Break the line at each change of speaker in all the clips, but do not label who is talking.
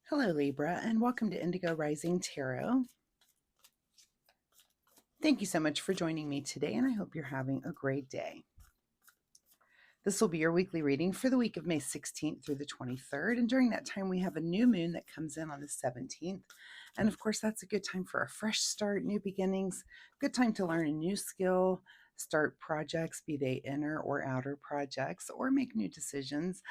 Hello, Libra, and welcome to Indigo Rising Tarot. Thank you so much for joining me today, and I hope you're having a great day. This will be your weekly reading for the week of May 16th through the 23rd, and during that time, we have a new moon that comes in on the 17th. And of course, that's a good time for a fresh start, new beginnings, good time to learn a new skill, start projects, be they inner or outer projects, or make new decisions.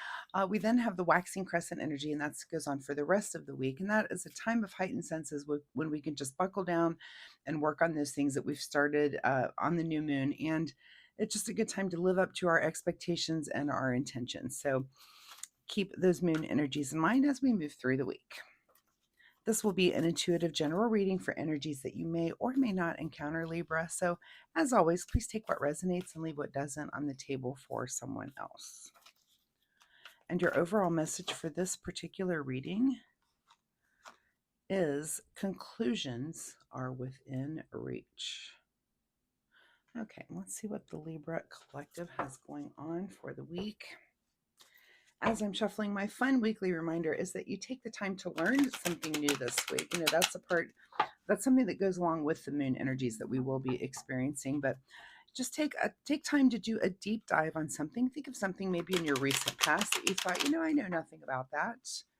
We then have the waxing crescent energy, and that goes on for the rest of the week. And that is a time of heightened senses when we can just buckle down and work on those things that we've started on the new moon. And it's just a good time to live up to our expectations and our intentions. So keep those moon energies in mind as we move through the week. This will be an intuitive general reading for energies that you may or may not encounter, Libra. So, as always, please take what resonates and leave what doesn't on the table for someone else. And your overall message for this particular reading is conclusions are within reach. Okay, let's see what the Libra Collective has going on for the week. As I'm shuffling, my fun weekly reminder is that you take the time to learn something new this week. That's something that goes along with the moon energies that we will be experiencing, but just take time to do a deep dive on something. Think of something maybe in your recent past that you thought, I know nothing about that.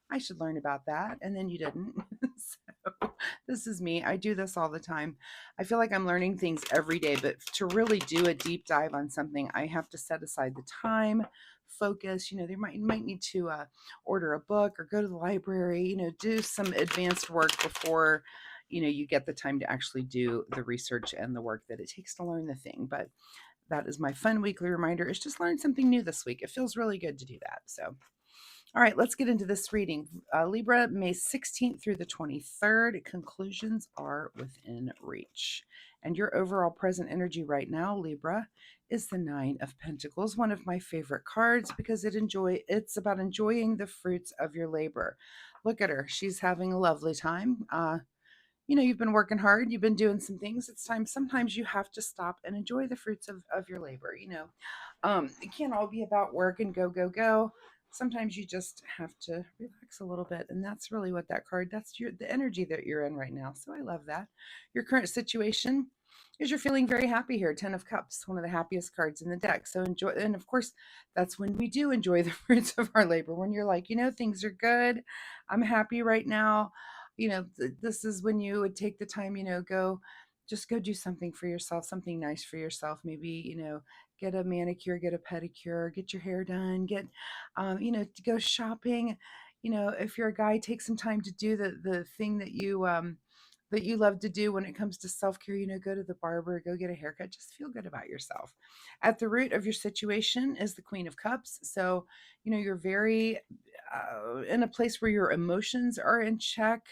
I should learn about that. And then you didn't. So this is me. I do this all the time. I feel like I'm learning things every day, but to really do a deep dive on something, I have to set aside the time, focus. There might need to order a book or go to the library, do some advanced work before you get the time to actually do the research and the work that it takes to learn the thing. But that is my fun weekly reminder, is just learn something new this week. It feels really good to do that. So all right, let's get into this reading. Libra, May 16th through the 23rd, conclusions are within reach. And your overall present energy right now, Libra, is the Nine of Pentacles, one of my favorite cards because it's about enjoying the fruits of your labor. Look at her. She's having a lovely time. You've been working hard, you've been doing some things. It's time. Sometimes you have to stop and enjoy the fruits of your labor. It can't all be about work and go, go, go. Sometimes you just have to relax a little bit. And that's really what that's the energy that you're in right now. So I love that. Your current situation is you're feeling very happy here. 10 of Cups, one of the happiest cards in the deck. So enjoy. And of course, that's when we do enjoy the fruits of our labor. When you're like, things are good. I'm happy right now. This is when you would take the time, go do something for yourself, something nice for yourself. Maybe, get a manicure, get a pedicure, get your hair done, to go shopping. If you're a guy, take some time to do the thing that you love to do when it comes to self-care. Go to the barber, go get a haircut, just feel good about yourself. At the root of your situation is the Queen of Cups. So, you're very in a place where your emotions are in check.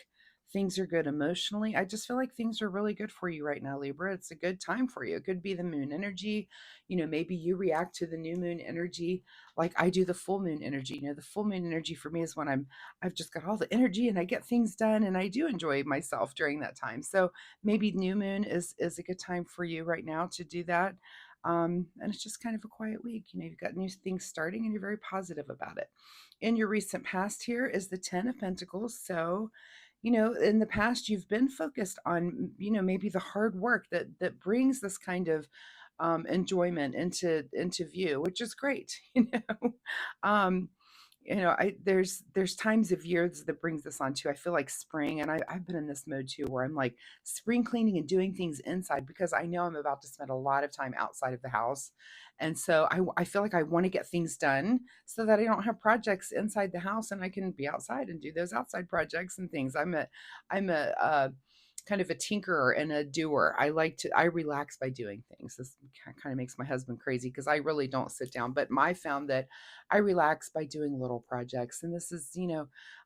Things are good emotionally. I just feel like things are really good for you right now, Libra. It's a good time for you. It could be the moon energy. Maybe you react to the new moon energy like I do the full moon energy. The full moon energy for me is when I've just got all the energy and I get things done and I do enjoy myself during that time. So maybe new moon is a good time for you right now to do that. And it's just kind of a quiet week. You've got new things starting and you're very positive about it. In your recent past here is the 10 of Pentacles. So in the past you've been focused on maybe the hard work that brings this kind of enjoyment into view, which is great. um there's times of years that brings this on too. I feel like spring, and I've been in this mode too, where I'm like spring cleaning and doing things inside because I know I'm about to spend a lot of time outside of the house. And so I feel like I want to get things done so that I don't have projects inside the house and I can be outside and do those outside projects and things. I'm a kind of a tinkerer and a doer. I relax by doing things. This kind of makes my husband crazy because I really don't sit down, but I found that I relax by doing little projects. And this is,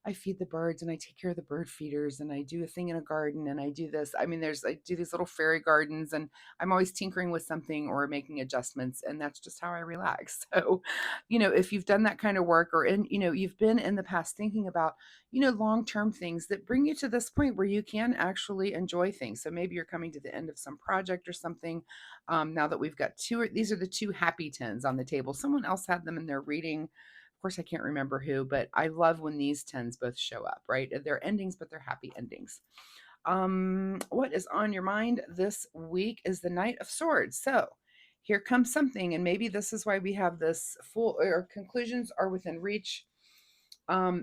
I feed the birds and I take care of the bird feeders and I do a thing in a garden and I do this. I mean, I do these little fairy gardens and I'm always tinkering with something or making adjustments. And that's just how I relax. So, if you've done that kind of work you've been in the past thinking about, long-term things that bring you to this point where you can actually enjoy things. So maybe you're coming to the end of some project or something. Now that we've got these are the two happy tens on the table. Someone else had them in their reading Of course, I can't remember who, but I love when these 10s both show up, right? They're endings, but they're happy endings. What is on your mind this week is the Knight of Swords. So here comes something, and maybe this is why we have this full or conclusions are within reach,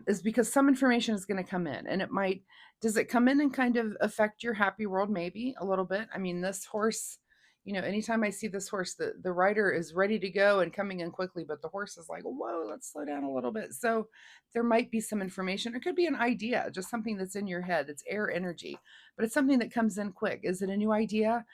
is because some information is going to come in, and it might, does it come in and kind of affect your happy world? Maybe a little bit. I mean, this horse, anytime I see this horse, the rider is ready to go and coming in quickly, but the horse is like, whoa, let's slow down a little bit. So there might be some information. It could be an idea, just something that's in your head. It's air energy, but it's something that comes in quick. Is it a new idea,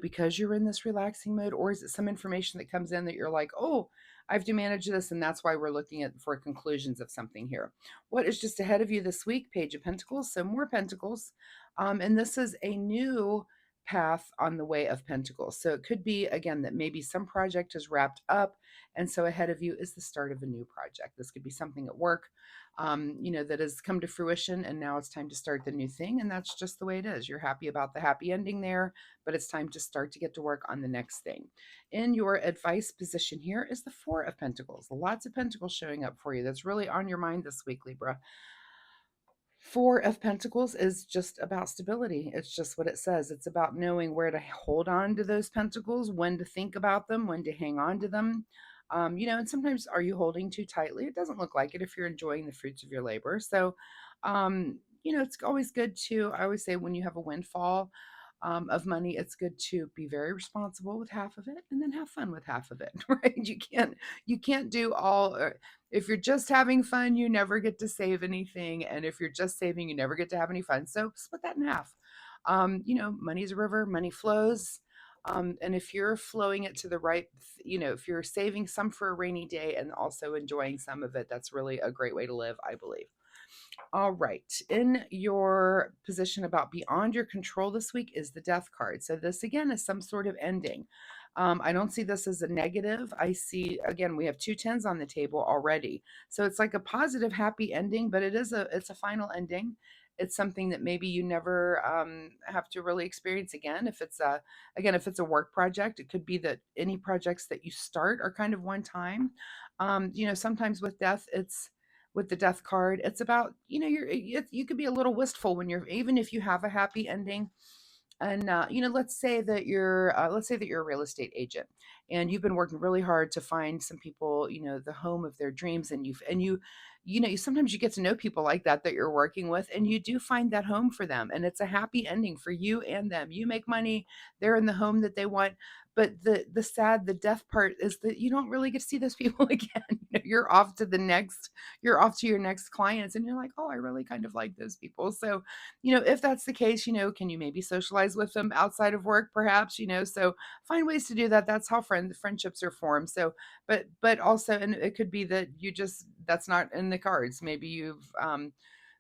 because you're in this relaxing mode, or is it some information that comes in that you're like, oh, I have to manage this, and that's why we're looking at for conclusions of something here. What is just ahead of you this week? Page of Pentacles, so more Pentacles, and this is a new path on the way of Pentacles. So it could be again that maybe some project is wrapped up, and so ahead of you is the start of a new project. This could be something at work, that has come to fruition, and now it's time to start the new thing, and that's just the way it is. You're happy about the happy ending there, but it's time to start to get to work on the next thing. In your advice position here is the Four of Pentacles. Lots of Pentacles showing up for you. That's really on your mind this week, Libra. Four of Pentacles is just about stability. It's just what it says. It's about knowing where to hold on to those pentacles, when to think about them, when to hang on to them. And sometimes are you holding too tightly? It doesn't look like it if you're enjoying the fruits of your labor. So, it's always good to, I always say when you have a windfall, of money, it's good to be very responsible with half of it and then have fun with half of it, right? You can't do all. If you're just having fun, you never get to save anything, and if you're just saving, you never get to have any fun. So split that in half. Money's a river, money flows. And if you're flowing it to the right, if you're saving some for a rainy day and also enjoying some of it, that's really a great way to live, I believe. All right. In your position about beyond your control this week is the Death card. So this again is some sort of ending. I don't see this as a negative. I see, again, we have two tens on the table already. So it's like a positive, happy ending, but it's a final ending. It's something that maybe you never have to really experience again. If it's a work project, it could be that any projects that you start are kind of one time. Sometimes with death, it's with the Death card, it's about, you could be a little wistful when you're, even if you have a happy ending. And let's say that you're a real estate agent, and you've been working really hard to find some people, the home of their dreams, and sometimes you get to know people like that you're working with, and you do find that home for them, and it's a happy ending for you and them. You make money, they're in the home that they want. But the death part is that you don't really get to see those people again. You're off to your next clients, and you're like, oh, I really kind of like those people. So, if that's the case, can you maybe socialize with them outside of work, perhaps, so find ways to do that. That's how friendships are formed. So, but also, and it could be that that's not in the cards. Maybe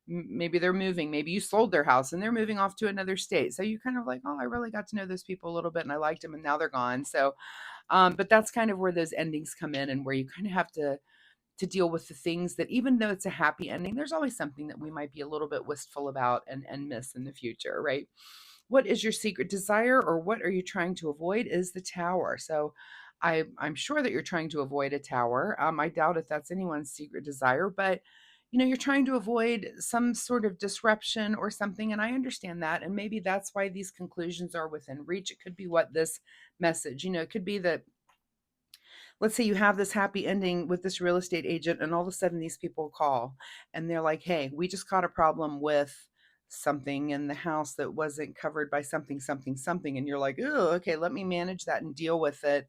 maybe they're moving, maybe you sold their house and they're moving off to another state. So you kind of like, oh, I really got to know those people a little bit and I liked them and now they're gone. So, but that's kind of where those endings come in, and where you kind of have to deal with the things that, even though it's a happy ending, there's always something that we might be a little bit wistful about and miss in the future, right? What is your secret desire, or what are you trying to avoid, is the Tower. So I'm sure that you're trying to avoid a tower. I doubt if that's anyone's secret desire, but you're trying to avoid some sort of disruption or something, and I understand that, and maybe that's why these conclusions are within reach. It could be what this message, it could be that, let's say you have this happy ending with this real estate agent, and all of a sudden these people call and they're like, hey, we just caught a problem with something in the house that wasn't covered by something, something, something. And you're like, oh, okay, let me manage that and deal with it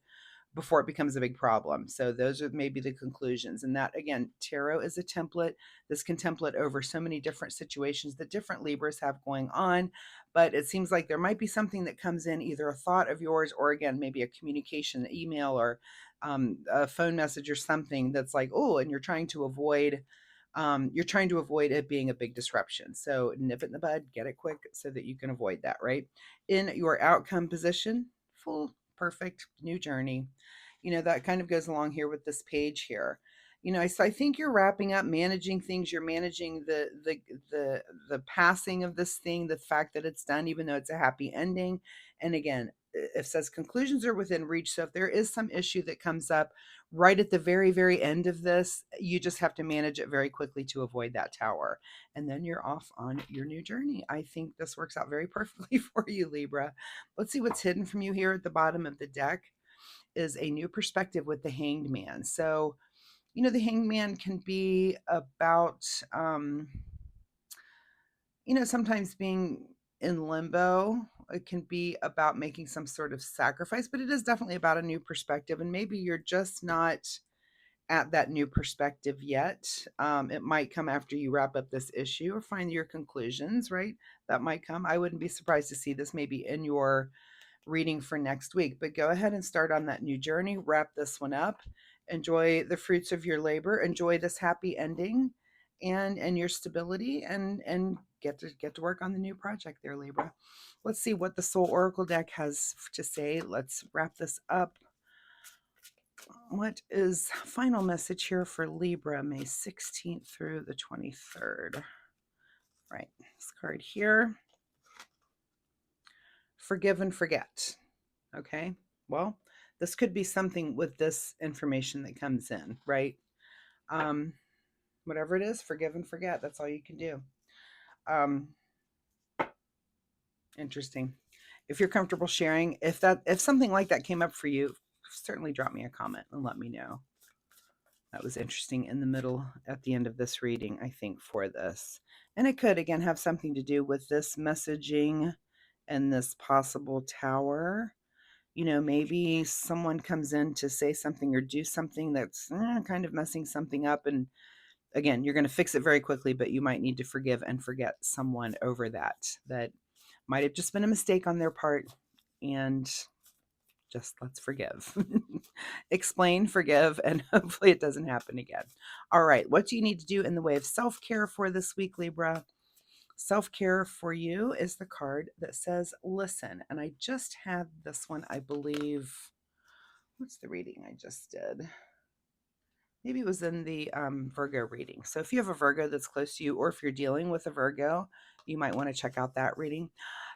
before it becomes a big problem. So those are maybe the conclusions. And that, again, tarot is a template. This can template over so many different situations that different Libras have going on. But it seems like there might be something that comes in, either a thought of yours, or again, maybe a communication, email, or a phone message or something that's like, oh, and you're trying to avoid it being a big disruption. So nip it in the bud, get it quick so that you can avoid that, right? In your outcome position, full, perfect, new journey. That kind of goes along here with this page here. So I think you're wrapping up managing things. You're managing the passing of this thing, the fact that it's done, even though it's a happy ending. And again, it says conclusions are within reach. So if there is some issue that comes up right at the very, very end of this, you just have to manage it very quickly to avoid that tower. And then you're off on your new journey. I think this works out very perfectly for you, Libra. Let's see what's hidden from you here at the bottom of the deck is a new perspective with the Hanged Man. So, you know, the Hanged Man can be about, you know, sometimes being in limbo. It can be about making some sort of sacrifice, but it is definitely about a new perspective. And maybe you're just not at that new perspective yet. It might come after you wrap up this issue or find your conclusions, right? That might come. I wouldn't be surprised to see this maybe in your reading for next week, but go ahead and start on that new journey. Wrap this one up. Enjoy the fruits of your labor. Enjoy this happy ending and your stability and get to work on the new project there, Libra. Let's see what the Soul Oracle deck has to say. Let's wrap this up. What is final message here for Libra, May 16th through the 23rd? Right, this card here. Forgive and forget. Okay, well, this could be something with this information that comes in, right? Whatever it is, forgive and forget. That's all you can do. Interesting. If you're comfortable sharing, if something like that came up for you, certainly drop me a comment and let me know. That was interesting in the middle at the end of this reading, I think, for this. And it could, again, have something to do with this messaging and this possible tower. You know, maybe someone comes in to say something or do something that's kind of messing something up. And again, you're going to fix it very quickly, but you might need to forgive and forget someone over that. That might have just been a mistake on their part. And just let's forgive. Explain, forgive, and hopefully it doesn't happen again. All right, what do you need to do in the way of self-care for this week, Libra? Self-care for you is the card that says listen. And I just had this one, I believe. What's the reading I just did? Maybe it was in the Virgo reading. So if you have a Virgo that's close to you, or if you're dealing with a Virgo, you might want to check out that reading.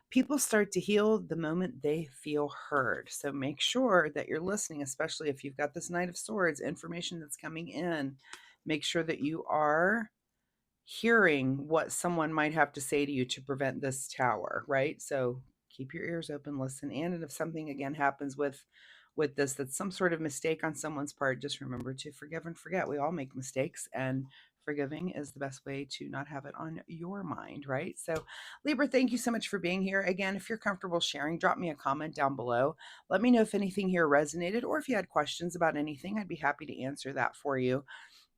People start to heal the moment they feel heard. So make sure that you're listening, especially if you've got this Knight of Swords information that's coming in. Make sure that you are hearing what someone might have to say to you to prevent this tower, right? So keep your ears open, listen. And if something again happens with this, that's some sort of mistake on someone's part, just remember to forgive and forget. We all make mistakes, and forgiving is the best way to not have it on your mind, right? So Libra, thank you so much for being here. Again, if you're comfortable sharing, drop me a comment down below. Let me know if anything here resonated, or if you had questions about anything. I'd be happy to answer that for you.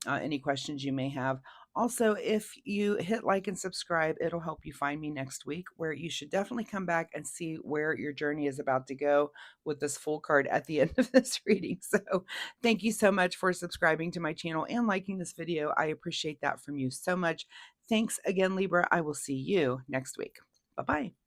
Any questions you may have. Also, if you hit like and subscribe, it'll help you find me next week, where you should definitely come back and see where your journey is about to go with this full card at the end of this reading. So thank you so much for subscribing to my channel and liking this video. I appreciate that from you so much. Thanks again, Libra. I will see you next week. Bye-bye.